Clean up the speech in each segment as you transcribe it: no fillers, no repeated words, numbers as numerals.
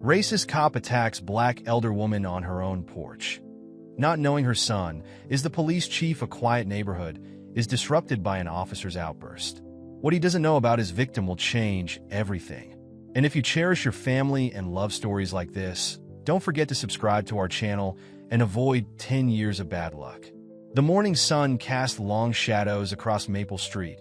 Racist cop attacks black elder woman on her own porch. Not knowing her son is the police chief. A quiet neighborhood is disrupted by an officer's outburst. What he doesn't know about his victim will change everything. And if you cherish your family and love stories like this, don't forget to subscribe to our channel and avoid 10 years of bad luck. The morning sun cast long shadows across Maple Street,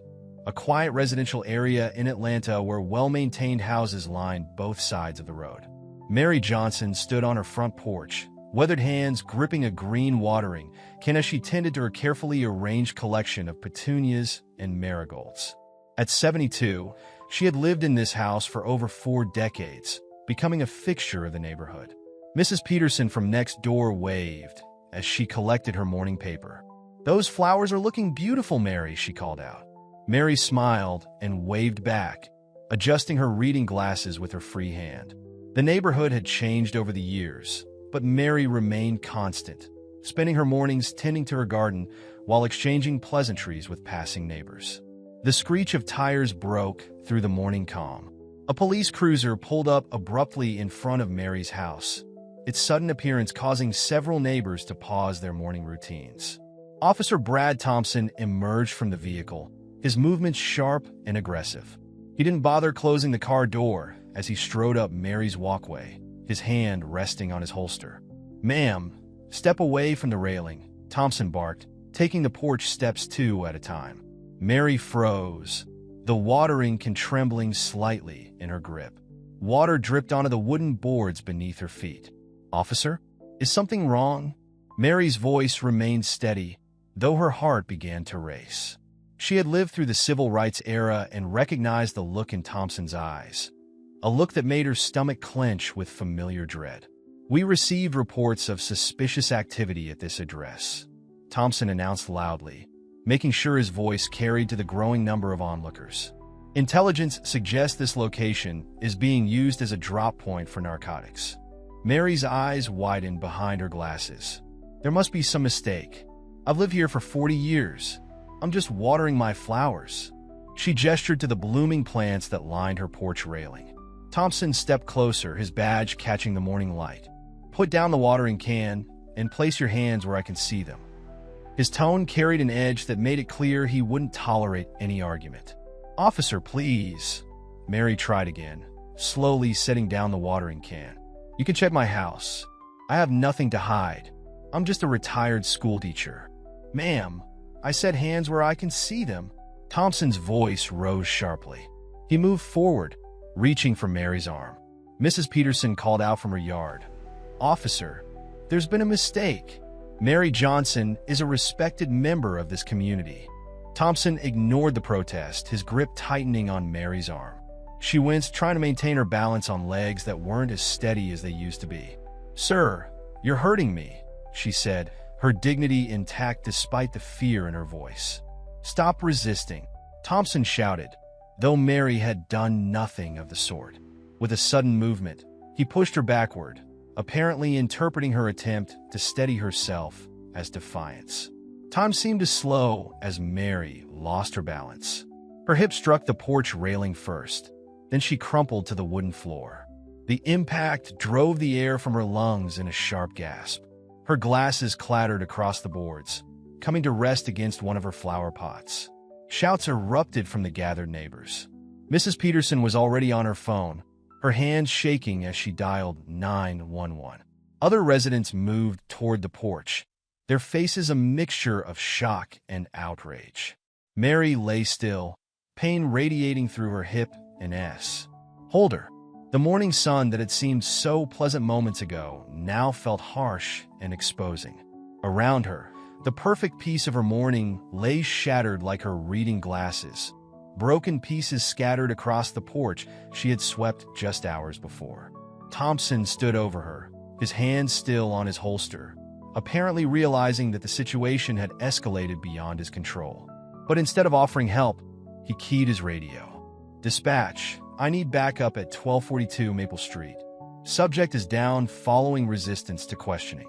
a quiet residential area in Atlanta where well-maintained houses line both sides of the road. Mary Johnson stood on her front porch, weathered hands gripping a green watering can as she tended to her carefully arranged collection of petunias and marigolds. At 72, she had lived in this house for over 4 decades, becoming a fixture of the neighborhood. Mrs. Peterson from next door waved as she collected her morning paper. "Those flowers are looking beautiful, Mary," she called out. Mary smiled and waved back, adjusting her reading glasses with her free hand. The neighborhood had changed over the years, but Mary remained constant, spending her mornings tending to her garden while exchanging pleasantries with passing neighbors. The screech of tires broke through the morning calm. A police cruiser pulled up abruptly in front of Mary's house, its sudden appearance causing several neighbors to pause their morning routines. Officer Brad Thompson emerged from the vehicle, his movements sharp and aggressive. He didn't bother closing the car door as he strode up Mary's walkway, his hand resting on his holster. "Ma'am, step away from the railing," Thompson barked, taking the porch steps 2 at a time. Mary froze, the watering can trembling slightly in her grip. Water dripped onto the wooden boards beneath her feet. "Officer, is something wrong?" Mary's voice remained steady, though her heart began to race. She had lived through the civil rights era and recognized the look in Thompson's eyes, a look that made her stomach clench with familiar dread. "We received reports of suspicious activity at this address," Thompson announced loudly, making sure his voice carried to the growing number of onlookers. "Intelligence suggests this location is being used as a drop point for narcotics." Mary's eyes widened behind her glasses. "There must be some mistake. I've lived here for 40 years. I'm just watering my flowers." She gestured to the blooming plants that lined her porch railing. Thompson stepped closer, his badge catching the morning light. "Put down the watering can and place your hands where I can see them." His tone carried an edge that made it clear he wouldn't tolerate any argument. "Officer, please." Mary tried again, slowly setting down the watering can. "You can check my house. I have nothing to hide. I'm just a retired schoolteacher." "Ma'am, I said hands where I can see them." Thompson's voice rose sharply. He moved forward, reaching for Mary's arm. Mrs. Peterson called out from her yard. "Officer, there's been a mistake. Mary Johnson is a respected member of this community." Thompson ignored the protest, his grip tightening on Mary's arm. She winced, trying to maintain her balance on legs that weren't as steady as they used to be. "Sir, you're hurting me," she said, her dignity intact despite the fear in her voice. "Stop resisting," Thompson shouted, though Mary had done nothing of the sort. With a sudden movement, he pushed her backward, apparently interpreting her attempt to steady herself as defiance. Time seemed to slow as Mary lost her balance. Her hip struck the porch railing first, then she crumpled to the wooden floor. The impact drove the air from her lungs in a sharp gasp. Her glasses clattered across the boards, coming to rest against one of her flower pots. Shouts erupted from the gathered neighbors. Mrs. Peterson was already on her phone, her hands shaking as she dialed 911. Other residents moved toward the porch, their faces a mixture of shock and outrage. Mary lay still, pain radiating through her hip and ass. "Hold her." The morning sun that had seemed so pleasant moments ago now felt harsh and exposing. Around her, the perfect piece of her morning lay shattered like her reading glasses, broken pieces scattered across the porch she had swept just hours before. Thompson stood over her, his hand still on his holster, apparently realizing that the situation had escalated beyond his control. But instead of offering help, he keyed his radio. "Dispatch, I need backup at 1242 Maple Street. Subject is down following resistance to questioning."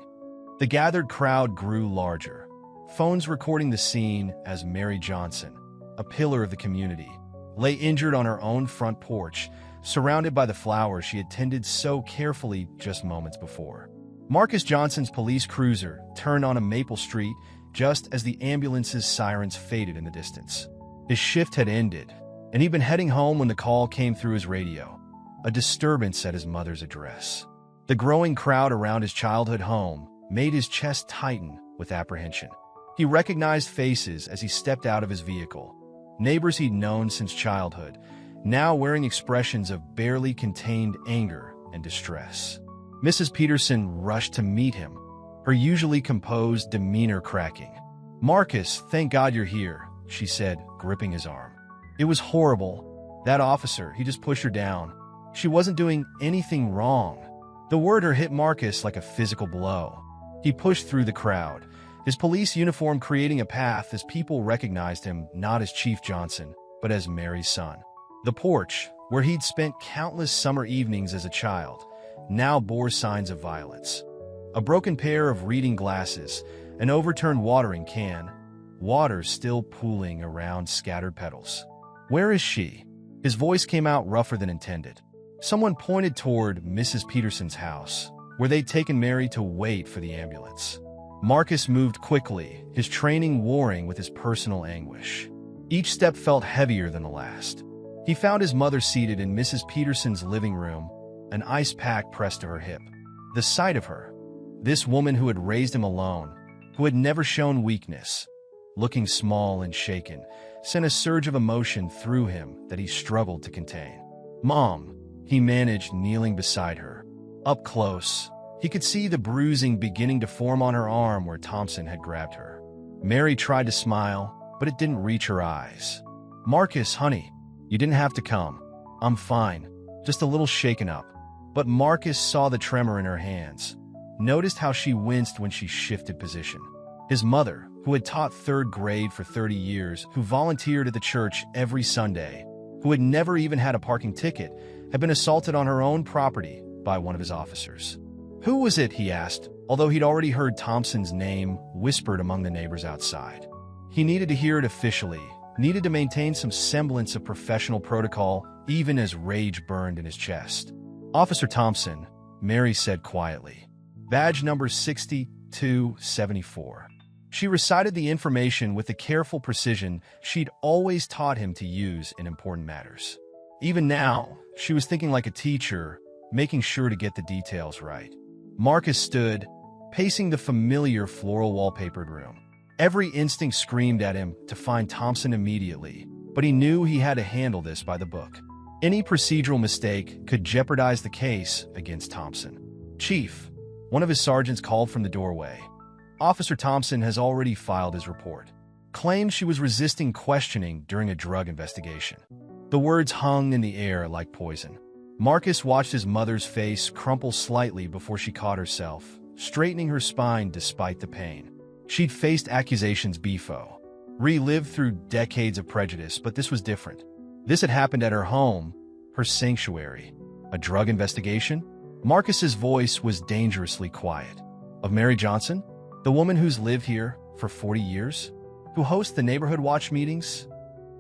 The gathered crowd grew larger, phones recording the scene as Mary Johnson, a pillar of the community, lay injured on her own front porch, surrounded by the flowers she had tended so carefully just moments before. Marcus Johnson's police cruiser turned on a Maple Street just as the ambulance's sirens faded in the distance. His shift had ended, and he'd been heading home when the call came through his radio. A disturbance at his mother's address. The growing crowd around his childhood home made his chest tighten with apprehension. He recognized faces as he stepped out of his vehicle. Neighbors he'd known since childhood, now wearing expressions of barely contained anger and distress. Mrs. Peterson rushed to meet him, her usually composed demeanor cracking. "Marcus, thank God you're here," she said, gripping his arm. "It was horrible. That officer, he just pushed her down. She wasn't doing anything wrong." The word hit Marcus like a physical blow. He pushed through the crowd, his police uniform creating a path as people recognized him not as Chief Johnson, but as Mary's son. The porch, where he'd spent countless summer evenings as a child, now bore signs of violence. A broken pair of reading glasses, an overturned watering can, water still pooling around scattered petals. "Where is she?" His voice came out rougher than intended. Someone pointed toward Mrs. Peterson's house, where they'd taken Mary to wait for the ambulance. Marcus moved quickly, his training warring with his personal anguish. Each step felt heavier than the last. He found his mother seated in Mrs. Peterson's living room, an ice pack pressed to her hip. The sight of her, this woman who had raised him alone, who had never shown weakness, looking small and shaken, sent a surge of emotion through him that he struggled to contain. "Mom," he managed, kneeling beside her. Up close, he could see the bruising beginning to form on her arm where Thompson had grabbed her. Mary tried to smile, but it didn't reach her eyes. "Marcus, honey, you didn't have to come. I'm fine, just a little shaken up." But Marcus saw the tremor in her hands, noticed how she winced when she shifted position. His mother, who had taught third grade for 30 years, who volunteered at the church every Sunday, who had never even had a parking ticket, had been assaulted on her own property by one of his officers. "Who was it?" he asked, although he'd already heard Thompson's name whispered among the neighbors outside. He needed to hear it officially, needed to maintain some semblance of professional protocol, even as rage burned in his chest. "Officer Thompson," Mary said quietly. "Badge number 6274. She recited the information with the careful precision she'd always taught him to use in important matters. Even now, she was thinking like a teacher, making sure to get the details right. Marcus stood, pacing the familiar floral wallpapered room. Every instinct screamed at him to find Thompson immediately, but he knew he had to handle this by the book. Any procedural mistake could jeopardize the case against Thompson. "Chief," one of his sergeants called from the doorway. "Officer Thompson has already filed his report. Claims she was resisting questioning during a drug investigation." The words hung in the air like poison. Marcus watched his mother's face crumple slightly before she caught herself, straightening her spine despite the pain. She'd faced accusations before, relived through decades of prejudice, but this was different. This had happened at her home, her sanctuary. A drug investigation? Marcus's voice was dangerously quiet. Of Mary Johnson? The woman who's lived here for 40 years? Who hosts the neighborhood watch meetings?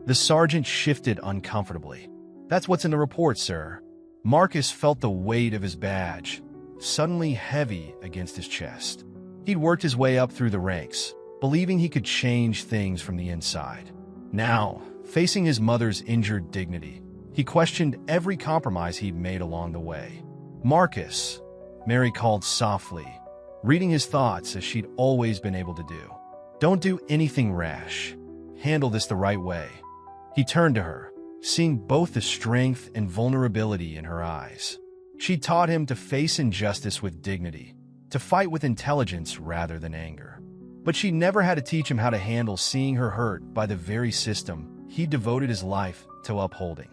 The sergeant shifted uncomfortably. "That's what's in the report, sir." Marcus felt the weight of his badge, suddenly heavy against his chest. He'd worked his way up through the ranks, believing he could change things from the inside. Now, facing his mother's injured dignity, he questioned every compromise he'd made along the way. "Marcus," Mary called softly, reading his thoughts as she'd always been able to do. "Don't do anything rash. Handle this the right way." He turned to her, seeing both the strength and vulnerability in her eyes. She'd taught him to face injustice with dignity, to fight with intelligence rather than anger. But she never had to teach him how to handle seeing her hurt by the very system he devoted his life to upholding.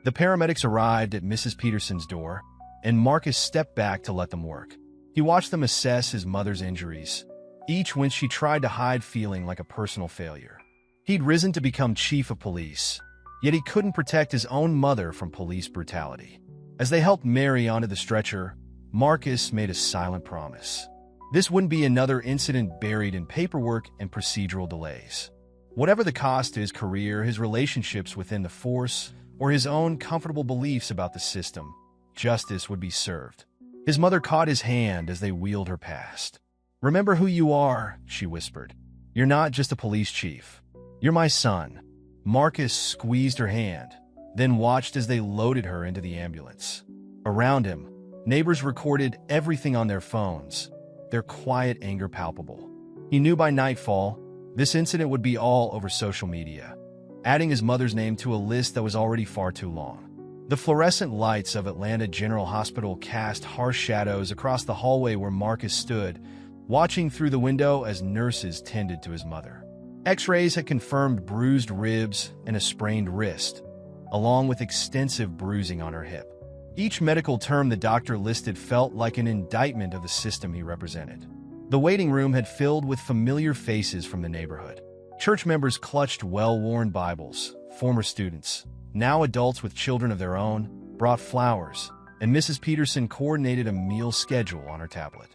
The paramedics arrived at Mrs. Peterson's door, and Marcus stepped back to let them work. He watched them assess his mother's injuries, each when she tried to hide feeling like a personal failure. He'd risen to become chief of police, yet he couldn't protect his own mother from police brutality. As they helped Mary onto the stretcher, Marcus made a silent promise. This wouldn't be another incident buried in paperwork and procedural delays. Whatever the cost to his career, his relationships within the force or his own comfortable beliefs about the system, justice would be served. His mother caught his hand as they wheeled her past. "Remember who you are," she whispered. "You're not just a police chief. You're my son." Marcus squeezed her hand, then watched as they loaded her into the ambulance. Around him, neighbors recorded everything on their phones, their quiet anger palpable. He knew by nightfall, this incident would be all over social media, adding his mother's name to a list that was already far too long. The fluorescent lights of Atlanta General Hospital cast harsh shadows across the hallway where Marcus stood, watching through the window as nurses tended to his mother. X-rays had confirmed bruised ribs and a sprained wrist, along with extensive bruising on her hip. Each medical term the doctor listed felt like an indictment of the system he represented. The waiting room had filled with familiar faces from the neighborhood. Church members clutched well-worn Bibles, former students, now adults with children of their own, brought flowers, and Mrs. Peterson coordinated a meal schedule on her tablet.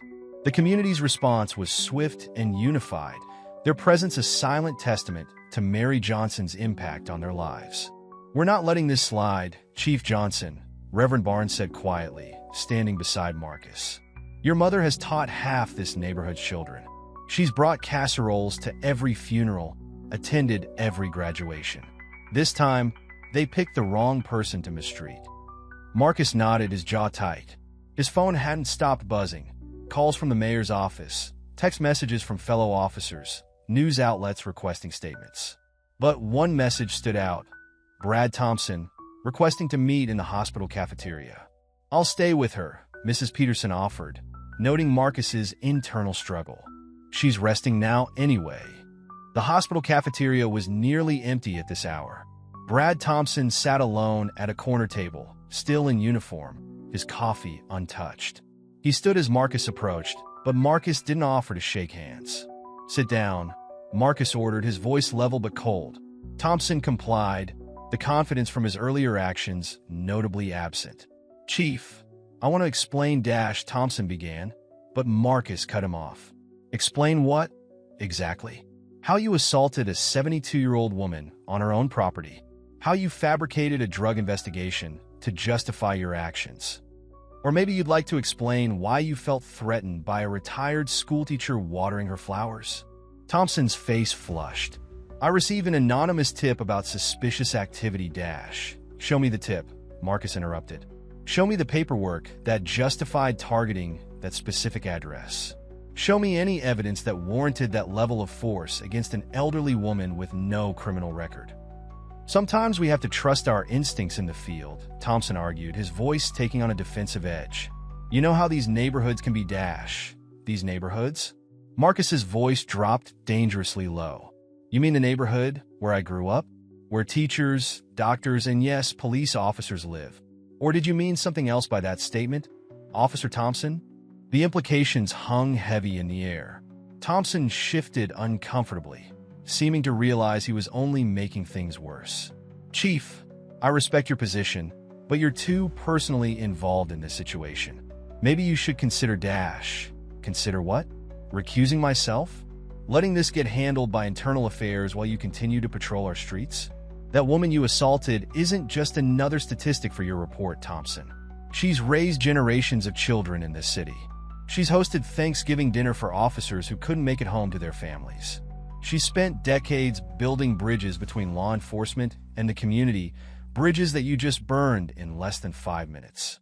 The community's response was swift and unified, their presence a silent testament to Mary Johnson's impact on their lives. "We're not letting this slide, Chief Johnson," Reverend Barnes said quietly, standing beside Marcus. "Your mother has taught half this neighborhood's children. She's brought casseroles to every funeral, attended every graduation. This time, they picked the wrong person to mistreat." Marcus nodded, his jaw tight. His phone hadn't stopped buzzing. Calls from the mayor's office, text messages from fellow officers, news outlets requesting statements. But one message stood out. Brad Thompson, requesting to meet in the hospital cafeteria. "I'll stay with her," Mrs. Peterson offered, noting Marcus's internal struggle. "She's resting now anyway." The hospital cafeteria was nearly empty at this hour. Brad Thompson sat alone at a corner table, still in uniform, his coffee untouched. He stood as Marcus approached, but Marcus didn't offer to shake hands. "Sit down," Marcus ordered, his voice level but cold. Thompson complied, the confidence from his earlier actions notably absent. "Chief, I want to explain," Thompson began, but Marcus cut him off. "Explain what? Exactly." "How you assaulted a 72-year-old woman on her own property. How you fabricated a drug investigation to justify your actions. Or maybe you'd like to explain why you felt threatened by a retired schoolteacher watering her flowers." Thompson's face flushed. "I received an anonymous tip about suspicious activity, Show me the tip," Marcus interrupted. "Show me the paperwork that justified targeting that specific address. Show me any evidence that warranted that level of force against an elderly woman with no criminal record." "Sometimes we have to trust our instincts in the field," Thompson argued, his voice taking on a defensive edge. "You know how these neighborhoods can be, These neighborhoods?" Marcus's voice dropped dangerously low. "You mean the neighborhood where I grew up? Where teachers, doctors, and yes, police officers live? Or did you mean something else by that statement, Officer Thompson?" The implications hung heavy in the air. Thompson shifted uncomfortably, seeming to realize he was only making things worse. "Chief, I respect your position, but you're too personally involved in this situation. Maybe you should consider Consider what? Recusing myself? Letting this get handled by internal affairs while you continue to patrol our streets? That woman you assaulted isn't just another statistic for your report, Thompson. She's raised generations of children in this city. She's hosted Thanksgiving dinner for officers who couldn't make it home to their families. She spent decades building bridges between law enforcement and the community, bridges that you just burned in less than 5 minutes."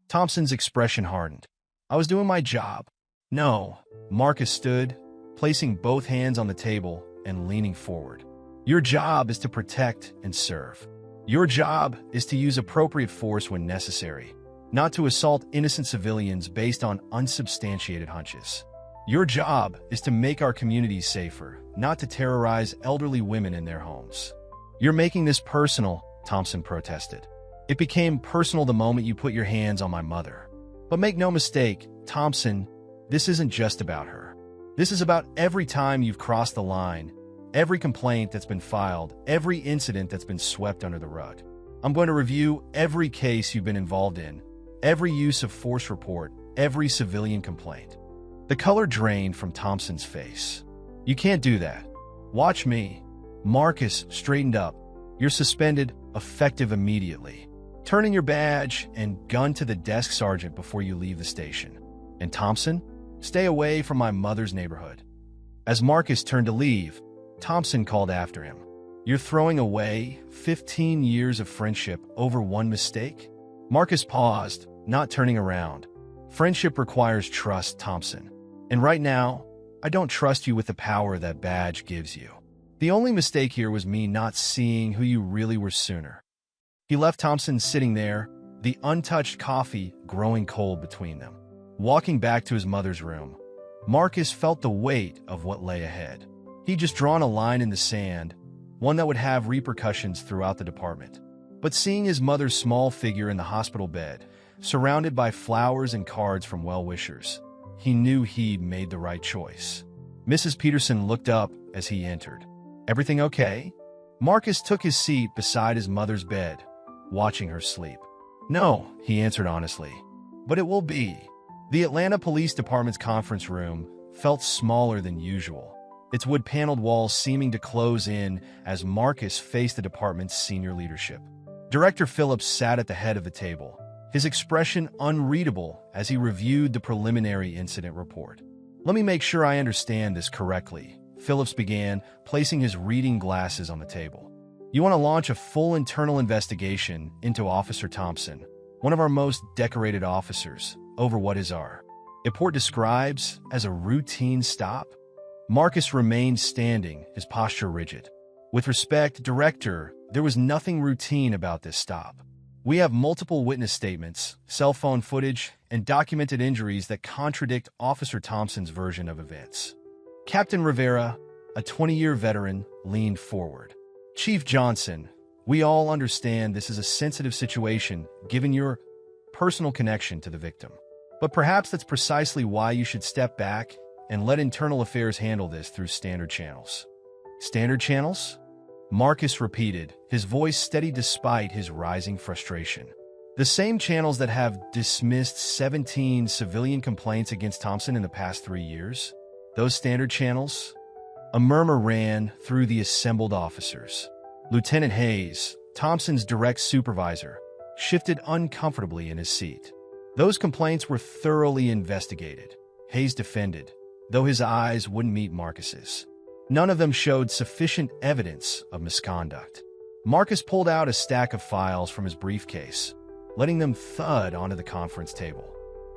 Thompson's expression hardened. "I was doing my job." "No." Marcus stood, placing both hands on the table and leaning forward. "Your job is to protect and serve. Your job is to use appropriate force when necessary, not to assault innocent civilians based on unsubstantiated hunches. Your job is to make our communities safer, not to terrorize elderly women in their homes." "You're making this personal," Thompson protested. "It became personal the moment you put your hands on my mother. But make no mistake, Thompson, this isn't just about her. This is about every time you've crossed the line, every complaint that's been filed, every incident that's been swept under the rug. I'm going to review every case you've been involved in, every use of force report, every civilian complaint." The color drained from Thompson's face. "You can't do that. Watch me." Marcus straightened up. You're suspended, effective immediately. Turn in your badge and gun to the desk sergeant before you leave the station. And Thompson, stay away from my mother's neighborhood." As Marcus turned to leave, Thompson called after him. "You're throwing away 15 years of friendship over one mistake?" Marcus paused, not turning around. "Friendship requires trust, Thompson. And right now, I don't trust you with the power that badge gives you. The only mistake here was me not seeing who you really were sooner." He left Thompson sitting there, the untouched coffee growing cold between them. Walking back to his mother's room, Marcus felt the weight of what lay ahead. He'd just drawn a line in the sand, one that would have repercussions throughout the department. But seeing his mother's small figure in the hospital bed, surrounded by flowers and cards from well-wishers, he knew he'd made the right choice. Mrs. Peterson looked up as he entered. "Everything okay?" Marcus took his seat beside his mother's bed, watching her sleep. "No," he answered honestly, "but it will be." The Atlanta Police Department's conference room felt smaller than usual, its wood-paneled walls seeming to close in as Marcus faced the department's senior leadership. Director Phillips sat at the head of the table, his expression unreadable as he reviewed the preliminary incident report. "Let me make sure I understand this correctly," Phillips began, placing his reading glasses on the table. "You want to launch a full internal investigation into Officer Thompson, one of our most decorated officers, over what is our report describes as a routine stop?" Marcus remained standing, his posture rigid. "With respect, Director, there was nothing routine about this stop. We have multiple witness statements, cell phone footage, and documented injuries that contradict Officer Thompson's version of events." Captain Rivera, a 20-year veteran, leaned forward. "Chief Johnson, we all understand this is a sensitive situation given your personal connection to the victim. But perhaps that's precisely why you should step back and let internal affairs handle this through standard channels." "Standard channels?" Marcus repeated, his voice steady despite his rising frustration. "The same channels that have dismissed 17 civilian complaints against Thompson in the past 3 years? Those standard channels?" A murmur ran through the assembled officers. Lieutenant Hayes, Thompson's direct supervisor, shifted uncomfortably in his seat. "Those complaints were thoroughly investigated," Hayes defended, though his eyes wouldn't meet Marcus's. "None of them showed sufficient evidence of misconduct." Marcus pulled out a stack of files from his briefcase, letting them thud onto the conference table.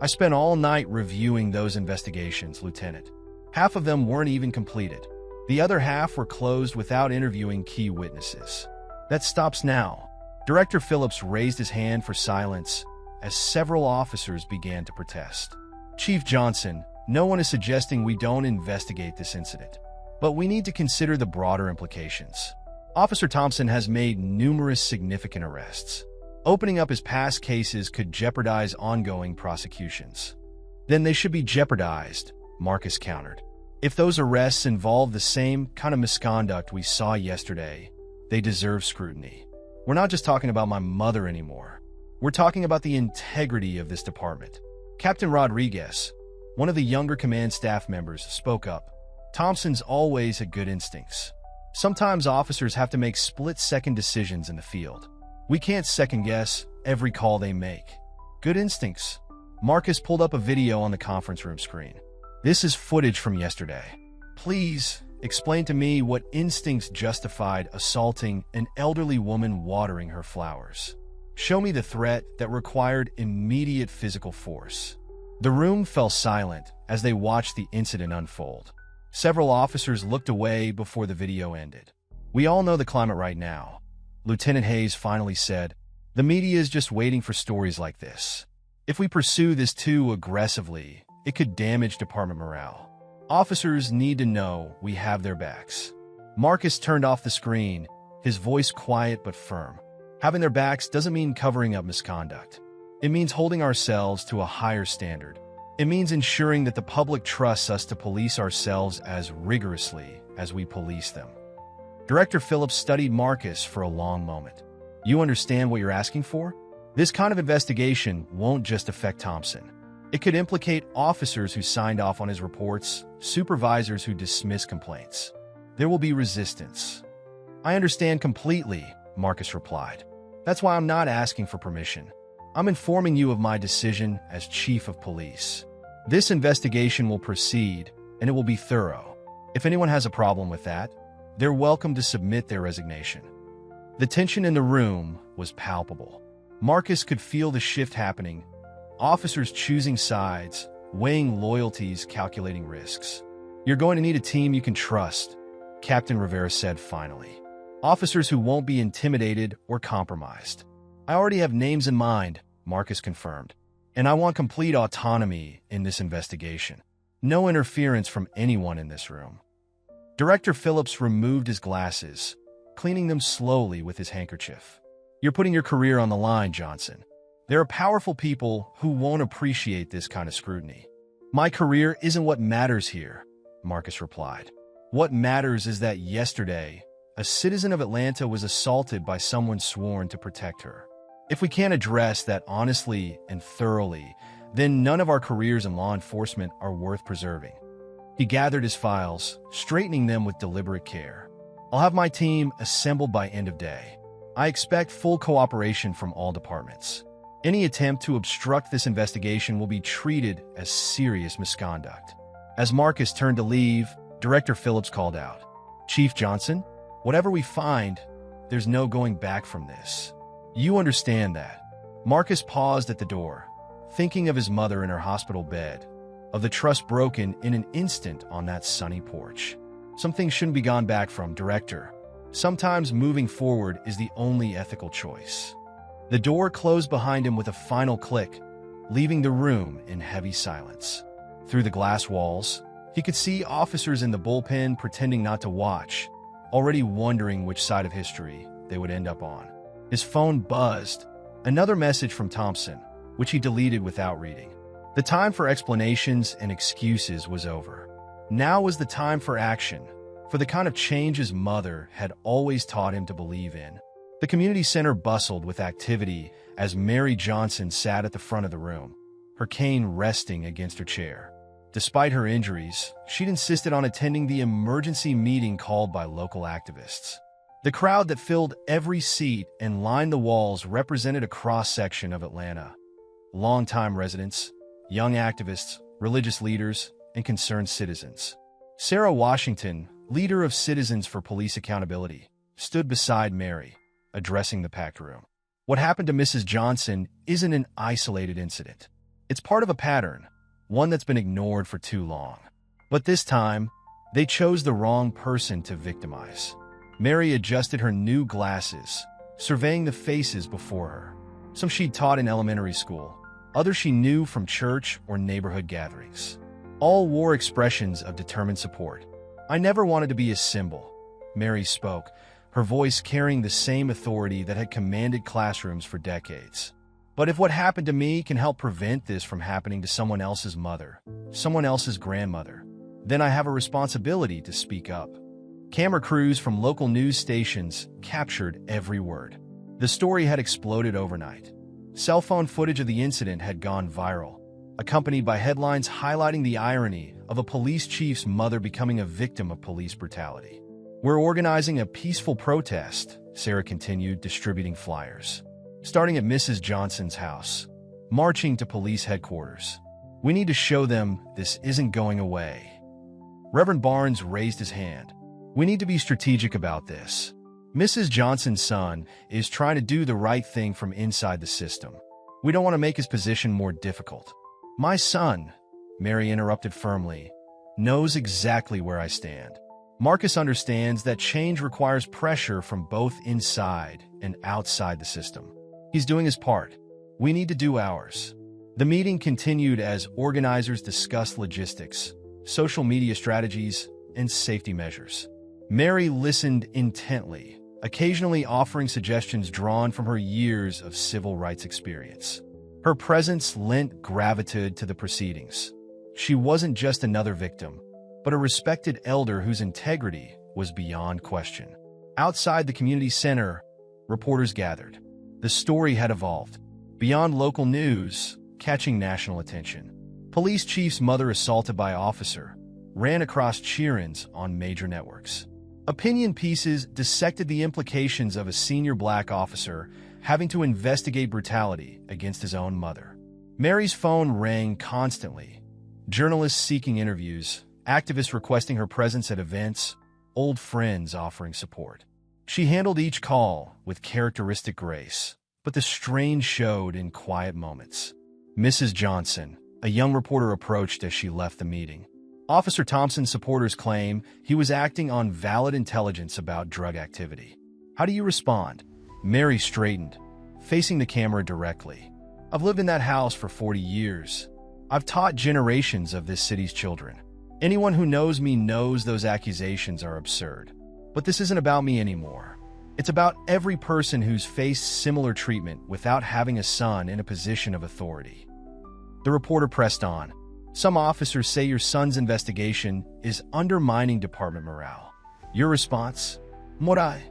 "I spent all night reviewing those investigations, Lieutenant. Half of them weren't even completed. The other half were closed without interviewing key witnesses." "That stops now." Director Phillips raised his hand for silence as several officers began to protest. "Chief Johnson, no one is suggesting we don't investigate this incident. But we need to consider the broader implications. Officer Thompson has made numerous significant arrests. Opening up his past cases could jeopardize ongoing prosecutions." "Then they should be jeopardized," Marcus countered. "If those arrests involve the same kind of misconduct we saw yesterday, they deserve scrutiny. We're not just talking about my mother anymore. We're talking about the integrity of this department." Captain Rodriguez, one of the younger command staff members, spoke up. "Thompson's always had good instincts. Sometimes officers have to make split-second decisions in the field. We can't second-guess every call they make." "Good instincts." Marcus pulled up a video on the conference room screen. "This is footage from yesterday. Please explain to me what instincts justified assaulting an elderly woman watering her flowers. Show me the threat that required immediate physical force." The room fell silent as they watched the incident unfold. Several officers looked away before the video ended. "We all know the climate right now," Lieutenant Hayes finally said. "The media is just waiting for stories like this. If we pursue this too aggressively, it could damage department morale. Officers need to know we have their backs." Marcus turned off the screen, his voice quiet but firm. "Having their backs doesn't mean covering up misconduct. It means holding ourselves to a higher standard. It means ensuring that the public trusts us to police ourselves as rigorously as we police them." Director Phillips studied Marcus for a long moment. "You understand what you're asking for? This kind of investigation won't just affect Thompson. It could implicate officers who signed off on his reports, supervisors who dismiss complaints. There will be resistance." "I understand completely," Marcus replied. That's why I'm not asking for permission. I'm informing you of my decision as chief of police. This investigation will proceed, and it will be thorough. If anyone has a problem with that, they're welcome to submit their resignation. The tension in the room was palpable. Marcus could feel the shift happening, officers choosing sides, weighing loyalties, calculating risks. You're going to need a team you can trust, Captain Rivera said finally. Officers who won't be intimidated or compromised. I already have names in mind, Marcus confirmed, and I want complete autonomy in this investigation. No interference from anyone in this room. Director Phillips removed his glasses, cleaning them slowly with his handkerchief. You're putting your career on the line, Johnson. There are powerful people who won't appreciate this kind of scrutiny. My career isn't what matters here, Marcus replied. What matters is that yesterday, a citizen of Atlanta was assaulted by someone sworn to protect her. If we can't address that honestly and thoroughly, then none of our careers in law enforcement are worth preserving. He gathered his files, straightening them with deliberate care. I'll have my team assembled by end of day. I expect full cooperation from all departments. Any attempt to obstruct this investigation will be treated as serious misconduct. As Marcus turned to leave, Director Phillips called out, Chief Johnson, whatever we find, there's no going back from this. You understand that. Marcus paused at the door, thinking of his mother in her hospital bed, of the trust broken in an instant on that sunny porch. Some things shouldn't be gone back from, Director. Sometimes moving forward is the only ethical choice. The door closed behind him with a final click, leaving the room in heavy silence. Through the glass walls, he could see officers in the bullpen pretending not to watch, already wondering which side of history they would end up on. His phone buzzed, another message from Thompson, which he deleted without reading. The time for explanations and excuses was over. Now was the time for action, for the kind of change his mother had always taught him to believe in. The community center bustled with activity as Mary Johnson sat at the front of the room, her cane resting against her chair. Despite her injuries, she'd insisted on attending the emergency meeting called by local activists. The crowd that filled every seat and lined the walls represented a cross-section of Atlanta. Longtime residents, young activists, religious leaders, and concerned citizens. Sarah Washington, leader of Citizens for Police Accountability, stood beside Mary, addressing the packed room. What happened to Mrs. Johnson isn't an isolated incident. It's part of a pattern, one that's been ignored for too long. But this time, they chose the wrong person to victimize. Mary adjusted her new glasses, surveying the faces before her. Some she'd taught in elementary school, others she knew from church or neighborhood gatherings. All wore expressions of determined support. I never wanted to be a symbol, Mary spoke, her voice carrying the same authority that had commanded classrooms for decades. But if what happened to me can help prevent this from happening to someone else's mother, someone else's grandmother, then I have a responsibility to speak up. Camera crews from local news stations captured every word. The story had exploded overnight. Cell phone footage of the incident had gone viral, accompanied by headlines highlighting the irony of a police chief's mother becoming a victim of police brutality. We're organizing a peaceful protest, Sarah continued, distributing flyers. Starting at Mrs. Johnson's house, marching to police headquarters. We need to show them this isn't going away. Reverend Barnes raised his hand. We need to be strategic about this. Mrs. Johnson's son is trying to do the right thing from inside the system. We don't want to make his position more difficult. My son, Mary interrupted firmly, knows exactly where I stand. Marcus understands that change requires pressure from both inside and outside the system. He's doing his part. We need to do ours. The meeting continued as organizers discussed logistics, social media strategies, and safety measures. Mary listened intently, occasionally offering suggestions drawn from her years of civil rights experience. Her presence lent gravity to the proceedings. She wasn't just another victim, but a respected elder whose integrity was beyond question. Outside the community center, reporters gathered. The story had evolved, beyond local news, catching national attention. Police chief's mother assaulted by officer ran across cheer-ins on major networks. Opinion pieces dissected the implications of a senior black officer having to investigate brutality against his own mother. Mary's phone rang constantly. Journalists seeking interviews, activists requesting her presence at events, old friends offering support. She handled each call with characteristic grace, but the strain showed in quiet moments. Mrs. Johnson, a young reporter, approached as she left the meeting. Officer Thompson's supporters claim he was acting on valid intelligence about drug activity. How do you respond? Mary straightened, facing the camera directly. I've lived in that house for 40 years. I've taught generations of this city's children. Anyone who knows me knows those accusations are absurd. But this isn't about me anymore. It's about every person who's faced similar treatment without having a son in a position of authority. The reporter pressed on. Some officers say your son's investigation is undermining department morale. Your response? Morai.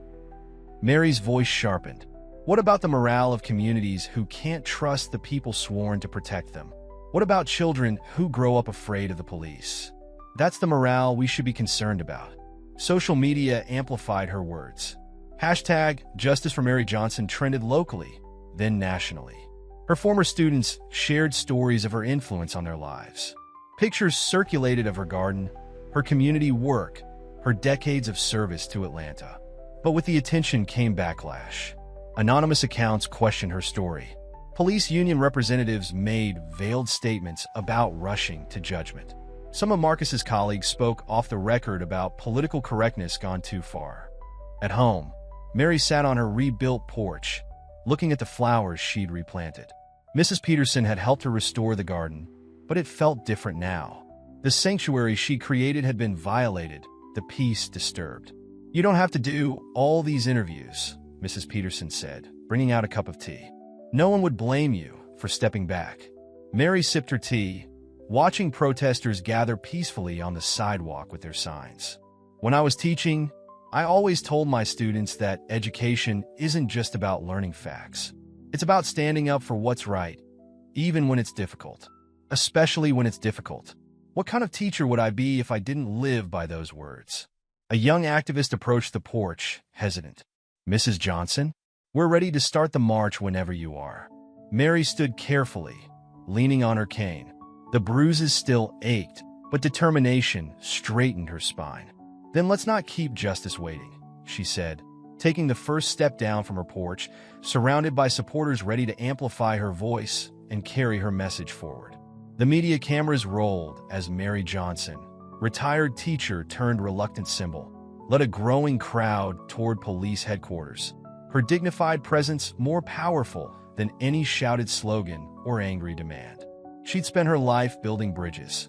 Mary's voice sharpened. What about the morale of communities who can't trust the people sworn to protect them? What about children who grow up afraid of the police? That's the morale we should be concerned about. Social media amplified her words. Hashtag Justice for Mary Johnson trended locally, then nationally. Her former students shared stories of her influence on their lives. Pictures circulated of her garden, her community work, her decades of service to Atlanta. But with the attention came backlash. Anonymous accounts questioned her story. Police union representatives made veiled statements about rushing to judgment. Some of Marcus's colleagues spoke off the record about political correctness gone too far. At home, Mary sat on her rebuilt porch, looking at the flowers she'd replanted. Mrs. Peterson had helped her restore the garden, but it felt different now. The sanctuary she created had been violated, the peace disturbed. You don't have to do all these interviews, Mrs. Peterson said, bringing out a cup of tea. No one would blame you for stepping back. Mary sipped her tea, watching protesters gather peacefully on the sidewalk with their signs. When I was teaching, I always told my students that education isn't just about learning facts. It's about standing up for what's right, even when it's difficult. Especially when it's difficult. What kind of teacher would I be if I didn't live by those words? A young activist approached the porch, hesitant. Mrs. Johnson, we're ready to start the march whenever you are. Mary stood carefully, leaning on her cane. The bruises still ached, but determination straightened her spine. Then let's not keep justice waiting, she said, taking the first step down from her porch, surrounded by supporters ready to amplify her voice and carry her message forward. The media cameras rolled as Mary Johnson, retired teacher turned reluctant symbol, led a growing crowd toward police headquarters, her dignified presence more powerful than any shouted slogan or angry demand. She'd spent her life building bridges.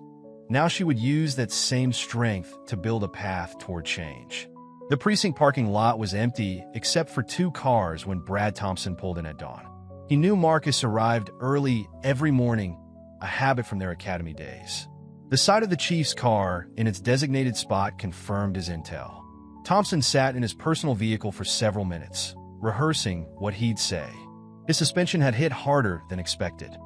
Now she would use that same strength to build a path toward change. The precinct parking lot was empty except for 2 cars when Brad Thompson pulled in at dawn. He knew Marcus arrived early every morning, a habit from their academy days. The sight of the chief's car in its designated spot confirmed his intel. Thompson sat in his personal vehicle for several minutes, rehearsing what he'd say. His suspension had hit harder than expected.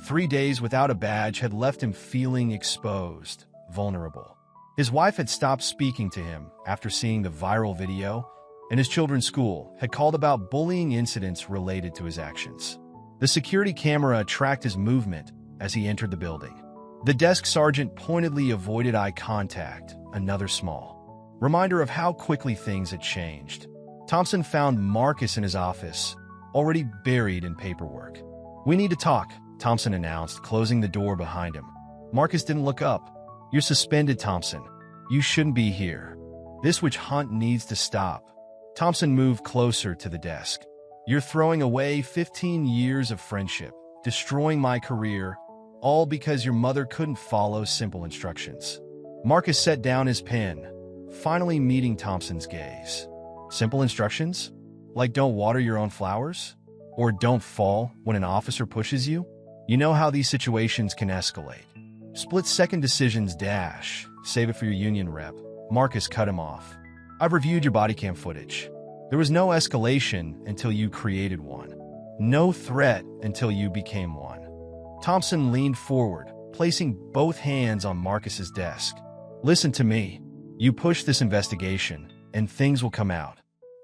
3 days without a badge had left him feeling exposed, vulnerable. His wife had stopped speaking to him after seeing the viral video, and his children's school had called about bullying incidents related to his actions. The security camera tracked his movement as he entered the building. The desk sergeant pointedly avoided eye contact, another small reminder of how quickly things had changed. Thompson found Marcus in his office, already buried in paperwork. "We need to talk," Thompson announced, closing the door behind him. Marcus didn't look up. "You're suspended, Thompson. You shouldn't be here. This witch hunt needs to stop." Thompson moved closer to the desk. "You're throwing away 15 years of friendship, destroying my career, all because your mother couldn't follow simple instructions." Marcus set down his pen, finally meeting Thompson's gaze. Simple instructions? Like don't water your own flowers? Or don't fall when an officer pushes you? You know how these situations can escalate. Split-second decisions dash. Save it for your union rep. Marcus cut him off. "I've reviewed your body cam footage. There was no escalation until you created one. No threat until you became one." Thompson leaned forward, placing both hands on Marcus's desk. "Listen to me. You pushed this investigation, and things will come out.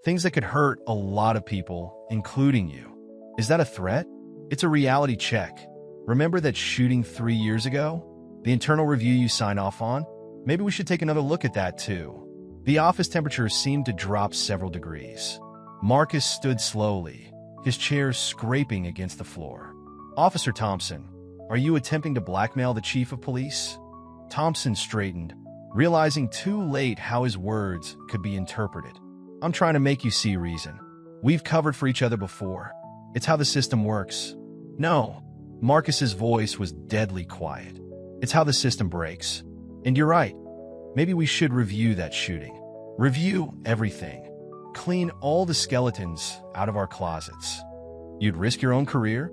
Things that could hurt a lot of people, including you. Is that a threat? It's a reality check. Remember that shooting 3 years ago? The internal review you signed off on? Maybe we should take another look at that too. The office temperature seemed to drop several degrees. Marcus stood slowly, his chair scraping against the floor. Officer Thompson, are you attempting to blackmail the chief of police? Thompson straightened, realizing too late how his words could be interpreted. I'm trying to make you see reason. We've covered for each other before. It's how the system works. No, Marcus's voice was deadly quiet. It's how the system breaks. And you're right. Maybe we should review that shooting. Review everything. Clean all the skeletons out of our closets. You'd risk your own career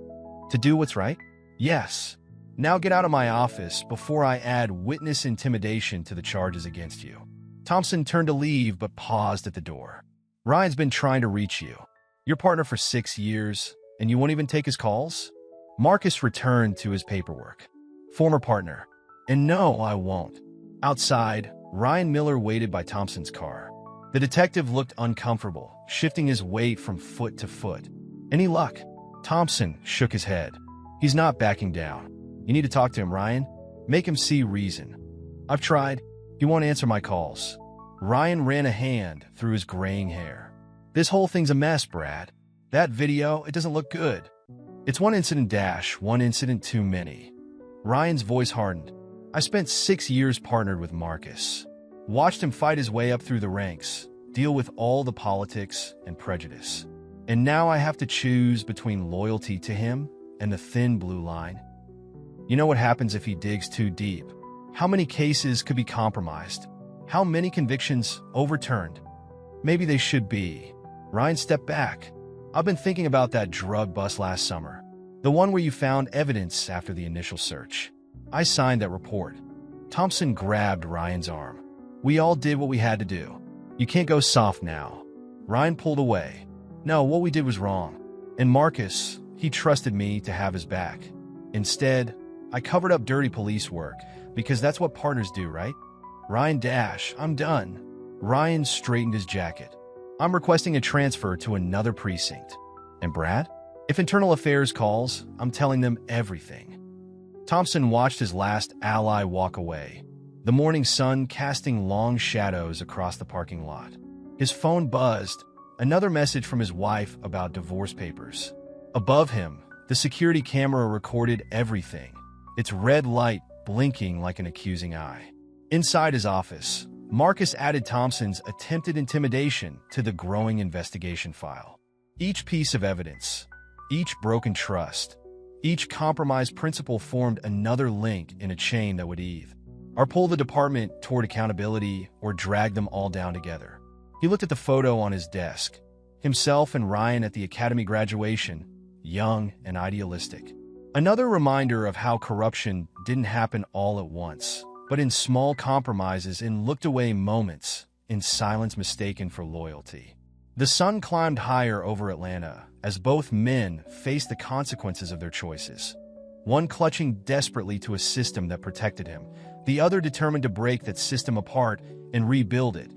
to do what's right? Yes. Now get out of my office before I add witness intimidation to the charges against you. Thompson turned to leave but paused at the door. Ryan's been trying to reach you. Your partner for 6 years, and you won't even take his calls? Marcus returned to his paperwork. Former partner. And no, I won't. Outside, Ryan Miller waited by Thompson's car. The detective looked uncomfortable, shifting his weight from foot to foot. Any luck? Thompson shook his head. He's not backing down. You need to talk to him, Ryan. Make him see reason. I've tried. He won't answer my calls. Ryan ran a hand through his graying hair. This whole thing's a mess, Brad. That video, it doesn't look good. It's one incident too many. Ryan's voice hardened. I spent 6 years partnered with Marcus. Watched him fight his way up through the ranks, deal with all the politics and prejudice. And now I have to choose between loyalty to him and the thin blue line. You know what happens if he digs too deep? How many cases could be compromised? How many convictions overturned? Maybe they should be. Ryan stepped back. I've been thinking about that drug bust last summer. The one where you found evidence after the initial search. I signed that report. Thompson grabbed Ryan's arm. We all did what we had to do. You can't go soft now. Ryan pulled away. No, what we did was wrong. And Marcus, he trusted me to have his back. Instead, I covered up dirty police work because that's what partners do, right? Ryan Dash, I'm done. Ryan straightened his jacket. I'm requesting a transfer to another precinct. And Brad? If Internal Affairs calls, I'm telling them everything. Thompson watched his last ally walk away, the morning sun casting long shadows across the parking lot. His phone buzzed, another message from his wife about divorce papers. Above him, the security camera recorded everything, its red light blinking like an accusing eye. Inside his office, Marcus added Thompson's attempted intimidation to the growing investigation file. Each piece of evidence, each broken trust, each compromised principle formed another link in a chain that would either pull the department toward accountability or drag them all down together. He looked at the photo on his desk, himself and Ryan at the academy graduation, young and idealistic. Another reminder of how corruption didn't happen all at once, but in small compromises, in looked-away moments, in silence mistaken for loyalty. The sun climbed higher over Atlanta as both men faced the consequences of their choices. One clutching desperately to a system that protected him, the other determined to break that system apart and rebuild it,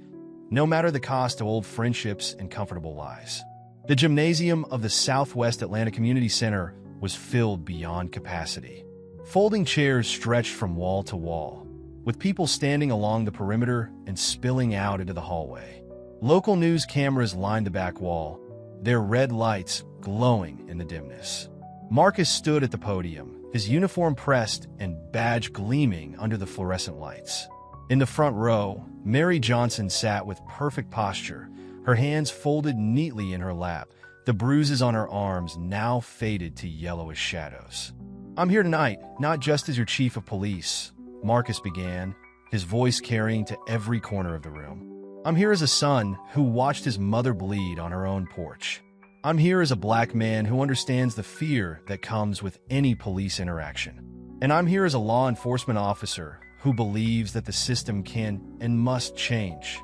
no matter the cost of old friendships and comfortable lives. The gymnasium of the Southwest Atlanta Community Center was filled beyond capacity. Folding chairs stretched from wall to wall, with people standing along the perimeter and spilling out into the hallway. Local news cameras lined the back wall, their red lights glowing in the dimness. Marcus stood at the podium, his uniform pressed and badge gleaming under the fluorescent lights. In the front row, Mary Johnson sat with perfect posture, her hands folded neatly in her lap, the bruises on her arms now faded to yellowish shadows. I'm here tonight, not just as your chief of police, Marcus began, his voice carrying to every corner of the room. I'm here as a son who watched his mother bleed on her own porch. I'm here as a black man who understands the fear that comes with any police interaction. And I'm here as a law enforcement officer who believes that the system can and must change.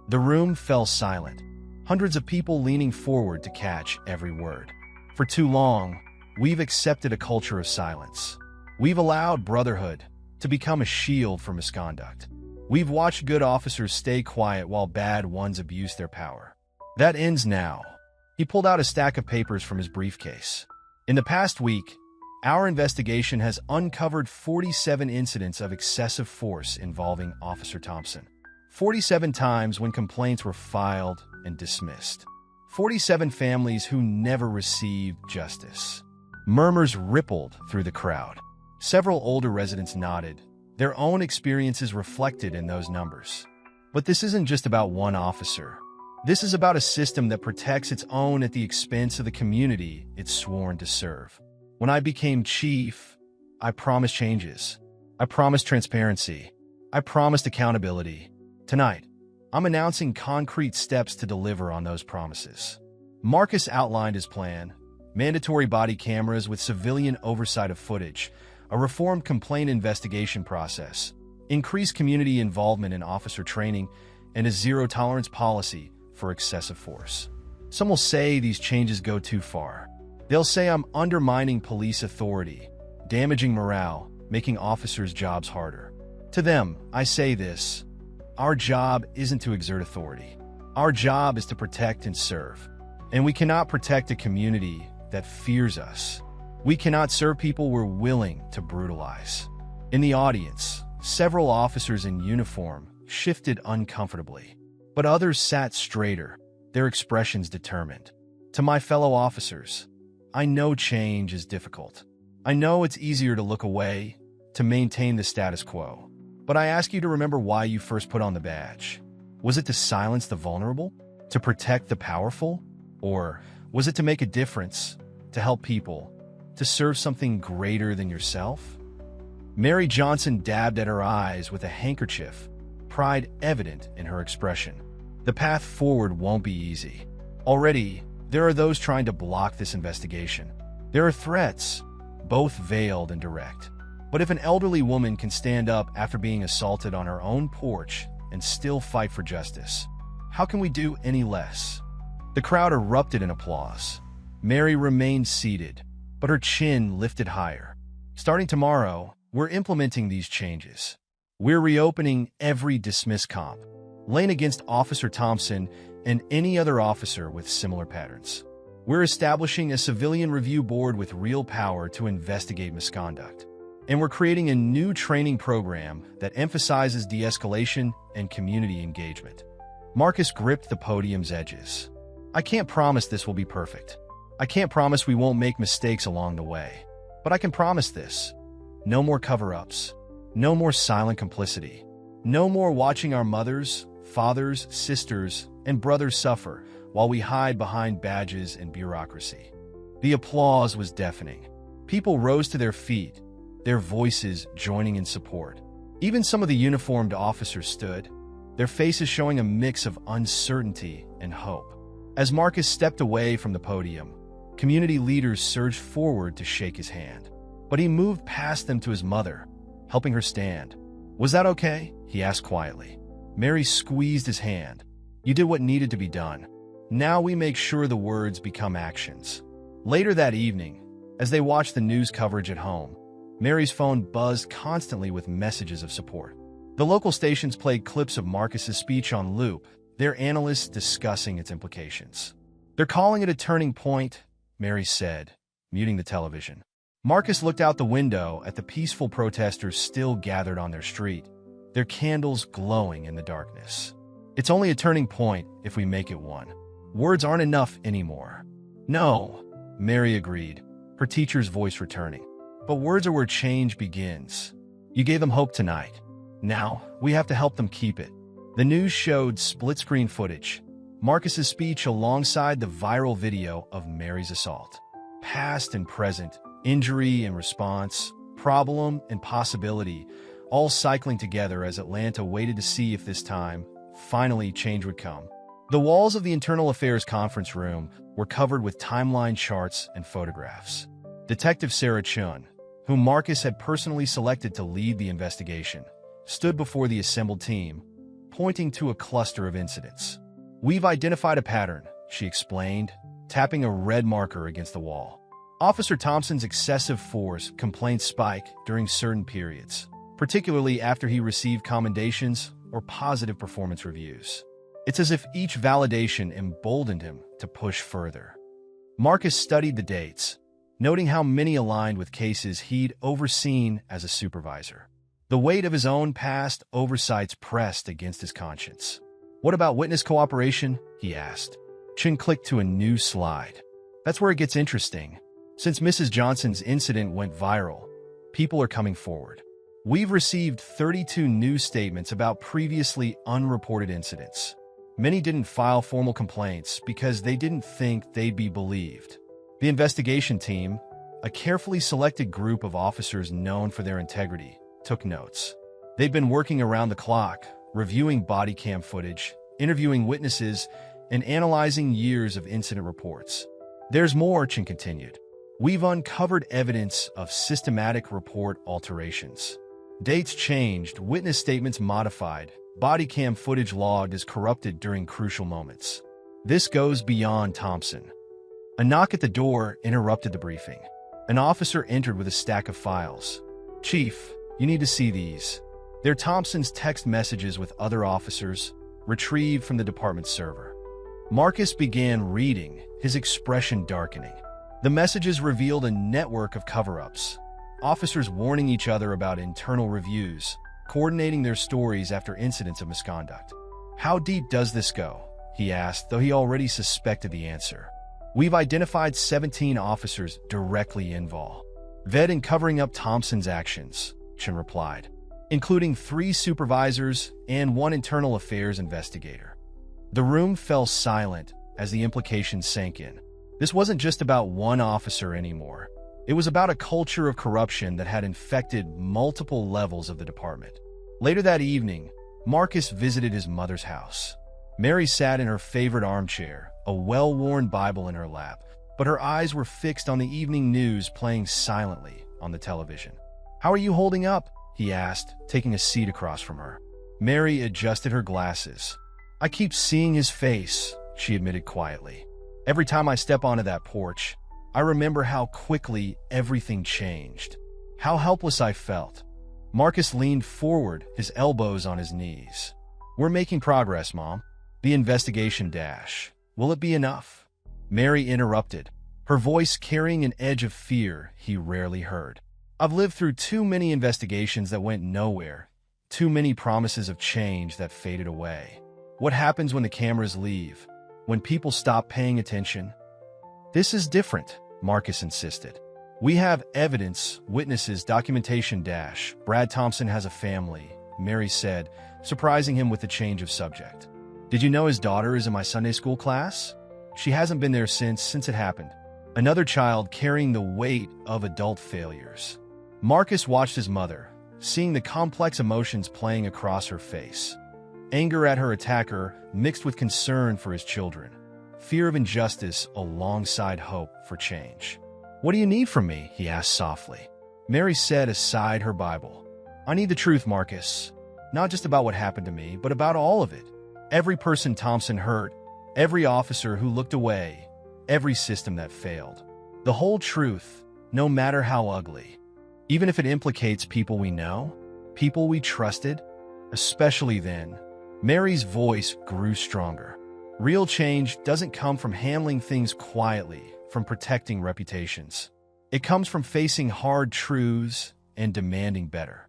The room fell silent, hundreds of people leaning forward to catch every word. For too long, we've accepted a culture of silence. We've allowed brotherhood to become a shield for misconduct. We've watched good officers stay quiet while bad ones abuse their power. That ends now." He pulled out a stack of papers from his briefcase. "In the past week, our investigation has uncovered 47 incidents of excessive force involving Officer Thompson. 47 times when complaints were filed and dismissed. 47 families who never received justice." Murmurs rippled through the crowd. Several older residents nodded, their own experiences reflected in those numbers. But this isn't just about one officer. This is about a system that protects its own at the expense of the community it's sworn to serve. When I became chief, I promised changes. I promised transparency. I promised accountability. Tonight, I'm announcing concrete steps to deliver on those promises. Marcus outlined his plan: mandatory body cameras with civilian oversight of footage, a reformed complaint investigation process, increased community involvement in officer training, and a zero-tolerance policy for excessive force. Some will say these changes go too far. They'll say I'm undermining police authority, damaging morale, making officers' jobs harder. To them, I say this: our job isn't to exert authority. Our job is to protect and serve. And we cannot protect a community that fears us. We cannot serve people we're willing to brutalize. In the audience, several officers in uniform shifted uncomfortably, but others sat straighter, their expressions determined. To my fellow officers, I know change is difficult. I know it's easier to look away, to maintain the status quo. But I ask you to remember why you first put on the badge. Was it to silence the vulnerable? To protect the powerful? Or was it to make a difference, to help people, to serve something greater than yourself? Mary Johnson dabbed at her eyes with a handkerchief, pride evident in her expression. The path forward won't be easy. Already, there are those trying to block this investigation. There are threats, both veiled and direct. But if an elderly woman can stand up after being assaulted on her own porch and still fight for justice, how can we do any less? The crowd erupted in applause. Mary remained seated, but her chin lifted higher. Starting tomorrow, we're implementing these changes. We're reopening every dismissed comp, laying against Officer Thompson and any other officer with similar patterns. We're establishing a civilian review board with real power to investigate misconduct. And we're creating a new training program that emphasizes de-escalation and community engagement. Marcus gripped the podium's edges. "I can't promise this will be perfect. I can't promise we won't make mistakes along the way. But I can promise this: no more cover-ups, no more silent complicity, no more watching our mothers, fathers, sisters, and brothers suffer while we hide behind badges and bureaucracy." The applause was deafening. People rose to their feet, their voices joining in support. Even some of the uniformed officers stood, their faces showing a mix of uncertainty and hope. As Marcus stepped away from the podium, community leaders surged forward to shake his hand. But he moved past them to his mother, helping her stand. "Was that okay?" he asked quietly. Mary squeezed his hand. "You did what needed to be done. Now we make sure the words become actions." Later that evening, as they watched the news coverage at home, Mary's phone buzzed constantly with messages of support. The local stations played clips of Marcus's speech on loop, their analysts discussing its implications. "They're calling it a turning point," Mary said, muting the television. Marcus looked out the window at the peaceful protesters still gathered on their street, their candles glowing in the darkness. "It's only a turning point if we make it one. Words aren't enough anymore." "No," Mary agreed, her teacher's voice returning. "But words are where change begins. You gave them hope tonight. Now, we have to help them keep it." The news showed split-screen footage, Marcus's speech alongside the viral video of Mary's assault. Past and present, injury and response, problem and possibility, all cycling together as Atlanta waited to see if this time, finally, change would come. The walls of the Internal Affairs conference room were covered with timeline charts and photographs. Detective Sarah Chun, whom Marcus had personally selected to lead the investigation, stood before the assembled team, pointing to a cluster of incidents. "We've identified a pattern," she explained, tapping a red marker against the wall. Officer Thompson's excessive force complaints spike during certain periods, particularly after he received commendations or positive performance reviews. It's as if each validation emboldened him to push further. Marcus studied the dates, noting how many aligned with cases he'd overseen as a supervisor. The weight of his own past oversights pressed against his conscience. "What about witness cooperation?" he asked. Chin clicked to a new slide. "That's where it gets interesting. Since Mrs. Johnson's incident went viral, people are coming forward. We've received 32 news statements about previously unreported incidents. Many didn't file formal complaints because they didn't think they'd be believed. The investigation team, a carefully selected group of officers known for their integrity, took notes. They'd been working around the clock, reviewing body cam footage, interviewing witnesses, and analyzing years of incident reports. There's more," Chin continued. "We've uncovered evidence of systematic report alterations. Dates changed, witness statements modified, body cam footage logged as corrupted during crucial moments. This goes beyond Thompson." A knock at the door interrupted the briefing. An officer entered with a stack of files. "Chief, you need to see these. They're Thompson's text messages with other officers, retrieved from the department's server." Marcus began reading, his expression darkening. The messages revealed a network of cover-ups, officers warning each other about internal reviews, coordinating their stories after incidents of misconduct. "How deep does this go?" he asked, though he already suspected the answer. "We've identified 17 officers directly involved, vetted in covering up Thompson's actions," Chin replied, "including 3 supervisors and 1 internal affairs investigator." The room fell silent as the implications sank in. This wasn't just about one officer anymore. It was about a culture of corruption that had infected multiple levels of the department. Later that evening, Marcus visited his mother's house. Mary sat in her favorite armchair, a well-worn Bible in her lap, but her eyes were fixed on the evening news playing silently on the television. "How are you holding up?" he asked, taking a seat across from her. Mary adjusted her glasses. "I keep seeing his face," she admitted quietly. "Every time I step onto that porch, I remember how quickly everything changed, how helpless I felt." Marcus leaned forward, his elbows on his knees. "We're making progress, Mom. The investigation dash. Will it be enough?" Mary interrupted, her voice carrying an edge of fear he rarely heard. "I've lived through too many investigations that went nowhere, too many promises of change that faded away. What happens when the cameras leave? When people stop paying attention?" "This is different," Marcus insisted. "We have evidence, witnesses, documentation dash. Brad Thompson has a family," Mary said, surprising him with the change of subject. "Did you know his daughter is in my Sunday school class? She hasn't been there since it happened. Another child carrying the weight of adult failures." Marcus watched his mother, seeing the complex emotions playing across her face. Anger at her attacker mixed with concern for his children. Fear of injustice alongside hope for change. "What do you need from me?" he asked softly. Mary said aside her Bible. "I need the truth, Marcus. Not just about what happened to me, but about all of it. Every person Thompson hurt, every officer who looked away, every system that failed. The whole truth, no matter how ugly. Even if it implicates people we know, people we trusted, especially then." Mary's voice grew stronger. "Real change doesn't come from handling things quietly, from protecting reputations. It comes from facing hard truths and demanding better."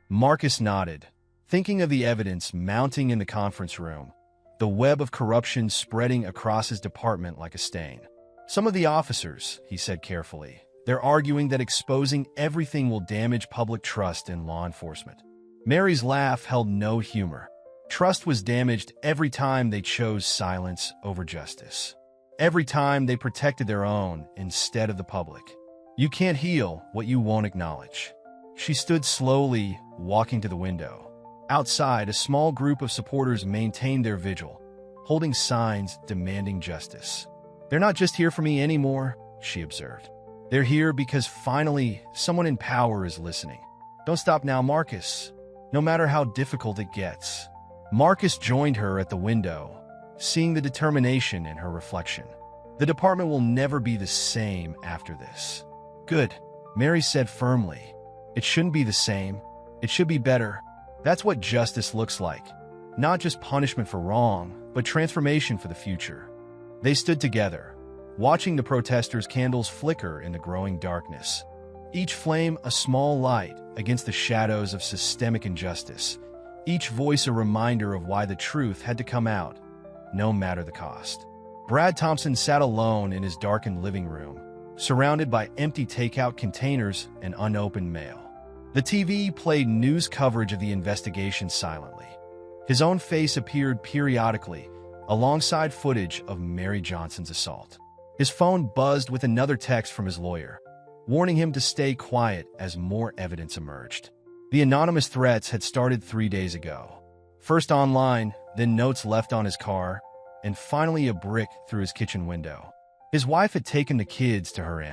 Marcus nodded, thinking of the evidence mounting in the conference room, the web of corruption spreading across his department like a stain. "Some of the officers," he said carefully, "they're arguing that exposing everything will damage public trust in law enforcement." Mary's laugh held no humor. Trust was damaged every time they chose silence over justice. Every time they protected their own instead of the public. "You can't heal what you won't acknowledge." She stood slowly, walking to the window. Outside, a small group of supporters maintained their vigil, holding signs demanding justice. "They're not just here for me anymore," she observed. "They're here because finally someone in power is listening. Don't stop now, Marcus, no matter how difficult it gets." Marcus joined her at the window, seeing the determination in her reflection. "The department will never be the same after this." "Good," Mary said firmly. "It shouldn't be the same. It should be better. That's what justice looks like. Not just punishment for wrong, but transformation for the future. They stood together, watching the protesters' candles flicker in the growing darkness. Each flame a small light against the shadows of systemic injustice. Each voice a reminder of why the truth had to come out, no matter the cost. Brad Thompson sat alone in his darkened living room, surrounded by empty takeout containers and unopened mail. The TV played news coverage of the investigation silently. His own face appeared periodically, alongside footage of Mary Johnson's assault. His phone buzzed with another text from his lawyer, warning him to stay quiet as more evidence emerged. The anonymous threats had started 3 days ago. First online, then notes left on his car, and finally a brick through his kitchen window. His wife had taken the kids to her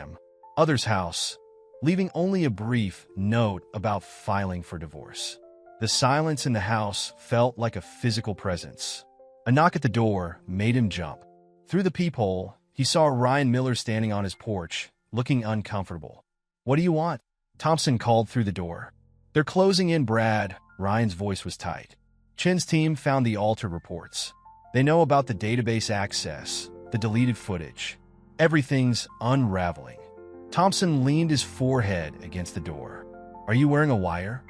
other's house, leaving only a brief note about filing for divorce. The silence in the house felt like a physical presence. A knock at the door made him jump. Through the peephole, he saw Ryan Miller standing on his porch, looking uncomfortable. "What do you want?" Thompson called through the door. "They're closing in, Brad." Ryan's voice was tight. Chin's team found the altered reports. They know about the database access, the deleted footage. Everything's unraveling. Thompson leaned his forehead against the door. "Are you wearing a wire?"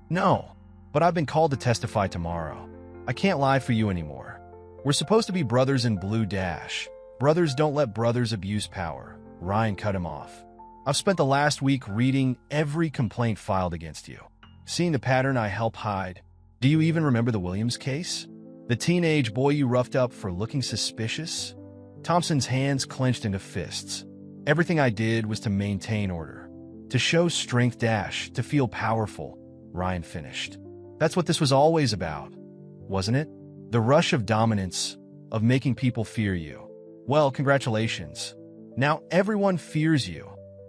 "No, but I've been called to testify tomorrow. I can't lie for you anymore. We're supposed to be brothers in blue dash. Brothers don't let brothers abuse power." Ryan cut him off. "I've spent the last week reading every complaint filed against you, seeing the pattern I help hide. Do you even remember the Williams case? The teenage boy you roughed up for looking suspicious?" Thompson's hands clenched into fists. "Everything I did was to maintain order, to show strength dash, to feel powerful," Ryan finished. "That's what this was always about, wasn't it? The rush of dominance, of making people fear you. Well, congratulations. Now everyone fears you,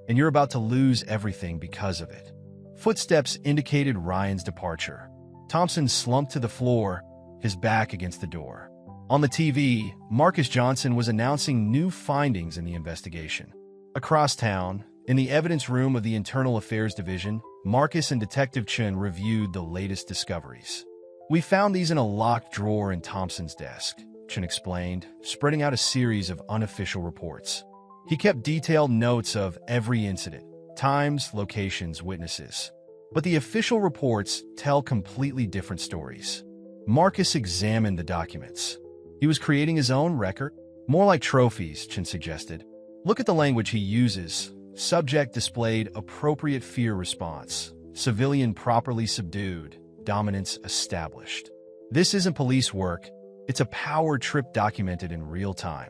and you're about to lose everything because of it." Footsteps indicated Ryan's departure. Thompson slumped to the floor, his back against the door. On the TV, Marcus Johnson was announcing new findings in the investigation. Across town, in the evidence room of the Internal Affairs Division, Marcus and Detective Chen reviewed the latest discoveries. "We found these in a locked drawer in Thompson's desk," Chen explained, spreading out a series of unofficial reports. He kept detailed notes of every incident, times, locations, witnesses. But the official reports tell completely different stories. Marcus examined the documents. He was creating his own record? More like trophies, Chen suggested. "Look at the language he uses. Subject displayed appropriate fear response. Civilian properly subdued. Dominance established." This isn't police work. It's a power trip documented in real time.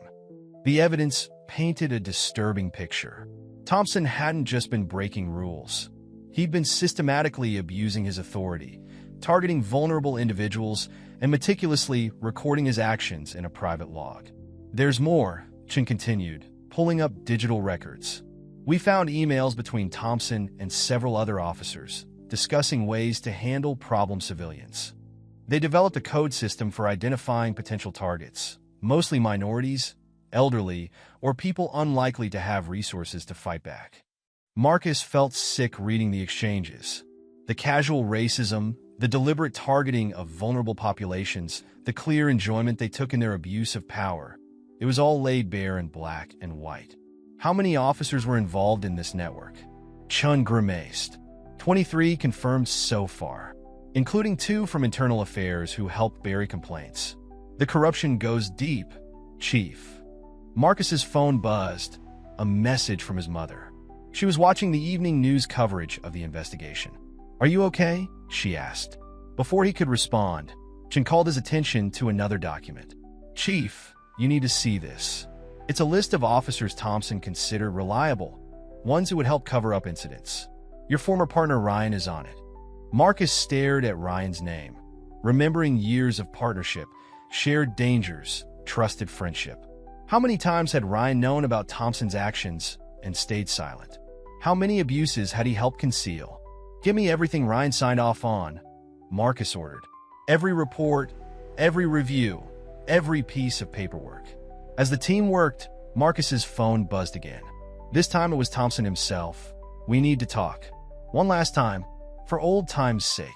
The evidence painted a disturbing picture. Thompson hadn't just been breaking rules. He'd been systematically abusing his authority, targeting vulnerable individuals, and meticulously recording his actions in a private log. "There's more," Chen continued, pulling up digital records. "We found emails between Thompson and several other officers, discussing ways to handle problem civilians. They developed a code system for identifying potential targets, mostly minorities, elderly, or people unlikely to have resources to fight back." Marcus felt sick reading the exchanges. The casual racism, the deliberate targeting of vulnerable populations, the clear enjoyment they took in their abuse of power. It was all laid bare in black and white. How many officers were involved in this network? Chun grimaced. 23 confirmed so far, including 2 from Internal Affairs who helped bury complaints. "The corruption goes deep, Chief." Marcus's phone buzzed, a message from his mother. She was watching the evening news coverage of the investigation. "Are you okay?" she asked. Before he could respond, Chen called his attention to another document. "Chief, you need to see this. It's a list of officers Thompson considered reliable, ones who would help cover up incidents. Your former partner Ryan is on it." Marcus stared at Ryan's name, remembering years of partnership, shared dangers, trusted friendship. How many times had Ryan known about Thompson's actions and stayed silent? How many abuses had he helped conceal? "Give me everything Ryan signed off on," Marcus ordered. "Every report, every review, every piece of paperwork." As the team worked, Marcus's phone buzzed again. This time it was Thompson himself. "We need to talk. One last time, for old time's sake."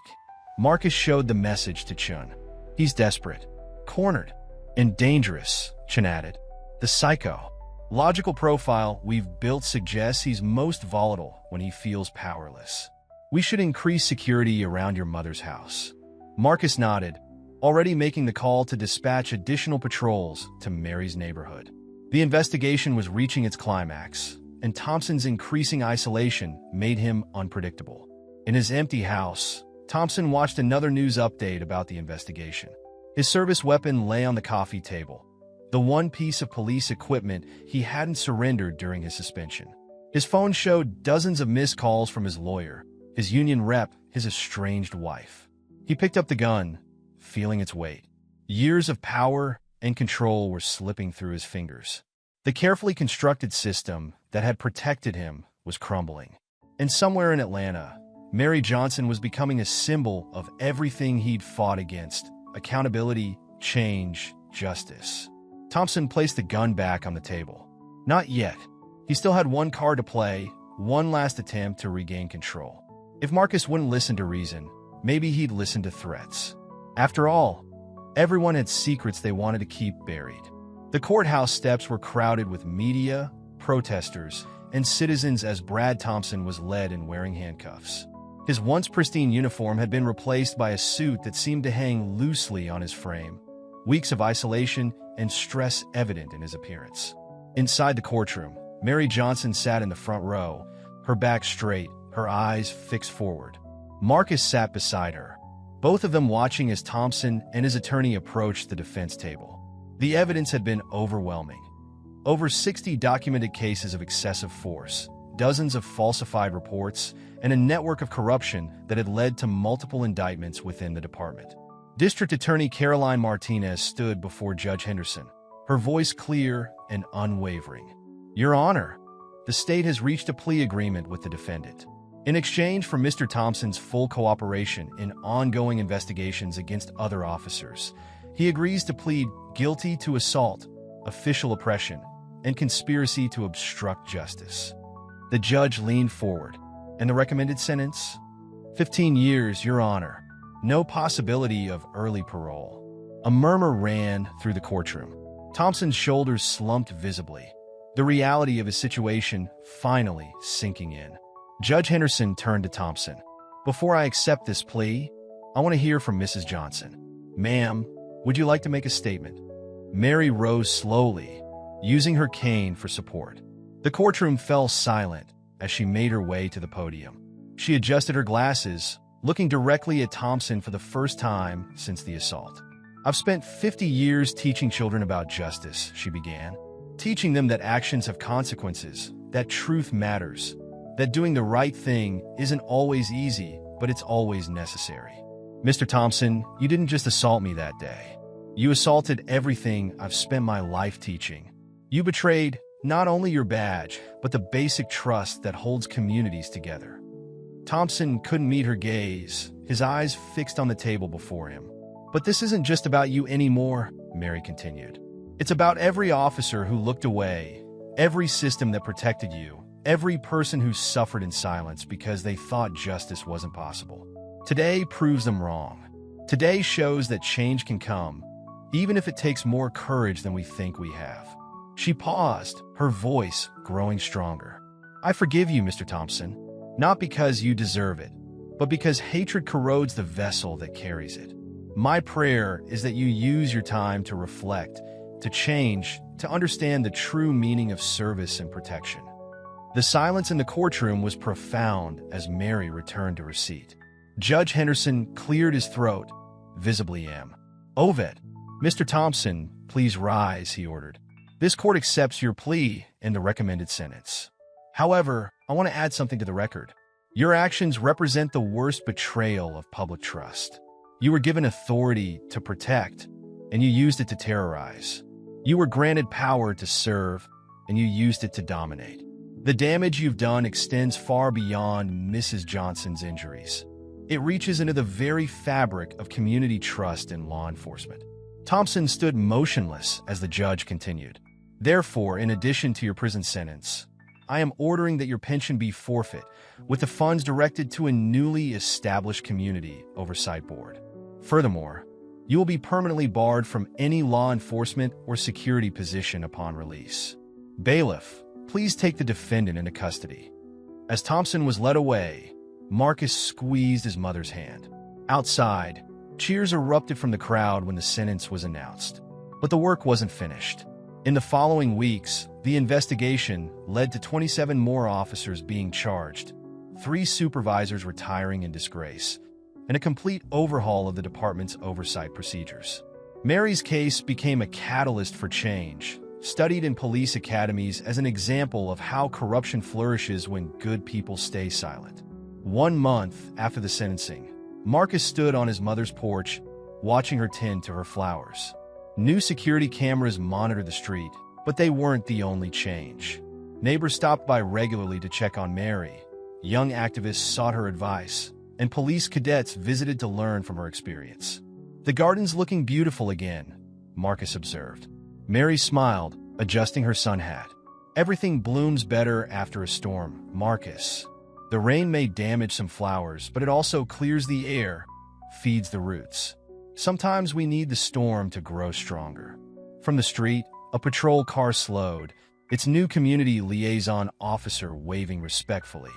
Marcus showed the message to Chun. He's desperate, cornered, and dangerous, Chun added. The psychological profile we've built suggests he's most volatile when he feels powerless. We should increase security around your mother's house. Marcus nodded, already making the call to dispatch additional patrols to Mary's neighborhood. The investigation was reaching its climax, and Thompson's increasing isolation made him unpredictable. In his empty house, Thompson watched another news update about the investigation. His service weapon lay on the coffee table, the one piece of police equipment he hadn't surrendered during his suspension. His phone showed dozens of missed calls from his lawyer, his union rep, his estranged wife. He picked up the gun, feeling its weight. Years of power and control were slipping through his fingers. The carefully constructed system that had protected him was crumbling. And somewhere in Atlanta, Mary Johnson was becoming a symbol of everything he'd fought against: accountability, change, justice. Thompson placed the gun back on the table. Not yet. He still had one card to play, one last attempt to regain control. If Marcus wouldn't listen to reason, maybe he'd listen to threats. After all, everyone had secrets they wanted to keep buried. The courthouse steps were crowded with media, protesters, and citizens as Brad Thompson was led in wearing handcuffs. His once pristine uniform had been replaced by a suit that seemed to hang loosely on his frame, weeks of isolation and stress evident in his appearance. Inside the courtroom, Mary Johnson sat in the front row, her back straight, her eyes fixed forward. Marcus sat beside her, both of them watching as Thompson and his attorney approached the defense table. The evidence had been overwhelming. Over 60 documented cases of excessive force, dozens of falsified reports, and a network of corruption that had led to multiple indictments within the department. District Attorney Caroline Martinez stood before Judge Henderson, her voice clear and unwavering. Your Honor, the state has reached a plea agreement with the defendant. In exchange for Mr. Thompson's full cooperation in ongoing investigations against other officers, he agrees to plead guilty to assault, official oppression, and conspiracy to obstruct justice. The judge leaned forward. And the recommended sentence? 15 years, Your Honor. No possibility of early parole. A murmur ran through the courtroom. Thompson's shoulders slumped visibly, the reality of his situation finally sinking in. Judge Henderson turned to Thompson. Before I accept this plea, I want to hear from Mrs. Johnson. Ma'am, would you like to make a statement? Mary rose slowly, using her cane for support. The courtroom fell silent as she made her way to the podium. She adjusted her glasses, looking directly at Thompson for the first time since the assault. I've spent 50 years teaching children about justice, she began. Teaching them that actions have consequences, that truth matters, that doing the right thing isn't always easy, but it's always necessary. Mr. Thompson, you didn't just assault me that day. You assaulted everything I've spent my life teaching. You betrayed not only your badge, but the basic trust that holds communities together. Thompson couldn't meet her gaze, his eyes fixed on the table before him. But this isn't just about you anymore, Mary continued. It's about every officer who looked away, every system that protected you, every person who suffered in silence because they thought justice wasn't possible. Today proves them wrong. Today shows that change can come, even if it takes more courage than we think we have. She paused, her voice growing stronger. I forgive you, Mr. Thompson, not because you deserve it, but because hatred corrodes the vessel that carries it. My prayer is that you use your time to reflect, to change, to understand the true meaning of service and protection. The silence in the courtroom was profound as Mary returned to her seat. Judge Henderson cleared his throat, visibly Oved. Mr. Thompson, please rise, he ordered. This court accepts your plea and the recommended sentence. However, I want to add something to the record. Your actions represent the worst betrayal of public trust. You were given authority to protect, and you used it to terrorize. You were granted power to serve, and you used it to dominate. The damage you've done extends far beyond Mrs. Johnson's injuries. It reaches into the very fabric of community trust in law enforcement. Thompson stood motionless as the judge continued. Therefore, in addition to your prison sentence, I am ordering that your pension be forfeit, with the funds directed to a newly established community oversight board. Furthermore, you will be permanently barred from any law enforcement or security position upon release. Bailiff, please take the defendant into custody. As Thompson was led away, Marcus squeezed his mother's hand. Outside, cheers erupted from the crowd when the sentence was announced. But the work wasn't finished. In the following weeks, the investigation led to 27 more officers being charged, 3 supervisors retiring in disgrace, and a complete overhaul of the department's oversight procedures. Mary's case became a catalyst for change, studied in police academies as an example of how corruption flourishes when good people stay silent. 1 month after the sentencing, Marcus stood on his mother's porch, watching her tend to her flowers. New security cameras monitored the street, but they weren't the only change. Neighbors stopped by regularly to check on Mary. Young activists sought her advice, and police cadets visited to learn from her experience. "The garden's looking beautiful again," Marcus observed. Mary smiled, adjusting her sun hat. "Everything blooms better after a storm, Marcus. The rain may damage some flowers, but it also clears the air, feeds the roots. Sometimes we need the storm to grow stronger." From the street, a patrol car slowed, its new community liaison officer waving respectfully.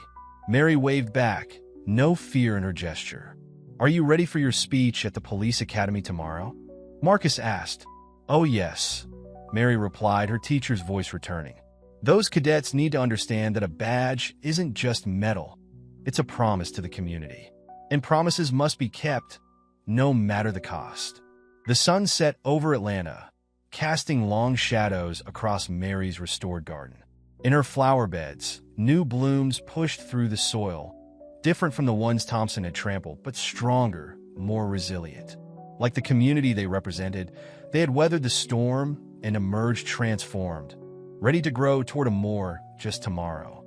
Mary waved back, no fear in her gesture. "Are you ready for your speech at the police academy tomorrow?" Marcus asked. "Oh yes," Mary replied, her teacher's voice returning. "Those cadets need to understand that a badge isn't just metal. It's a promise to the community. And promises must be kept, no matter the cost." The sun set over Atlanta, casting long shadows across Mary's restored garden. In her flower beds, new blooms pushed through the soil, different from the ones Thompson had trampled, but stronger, more resilient. Like the community they represented, they had weathered the storm and emerged transformed, ready to grow toward a more just tomorrow.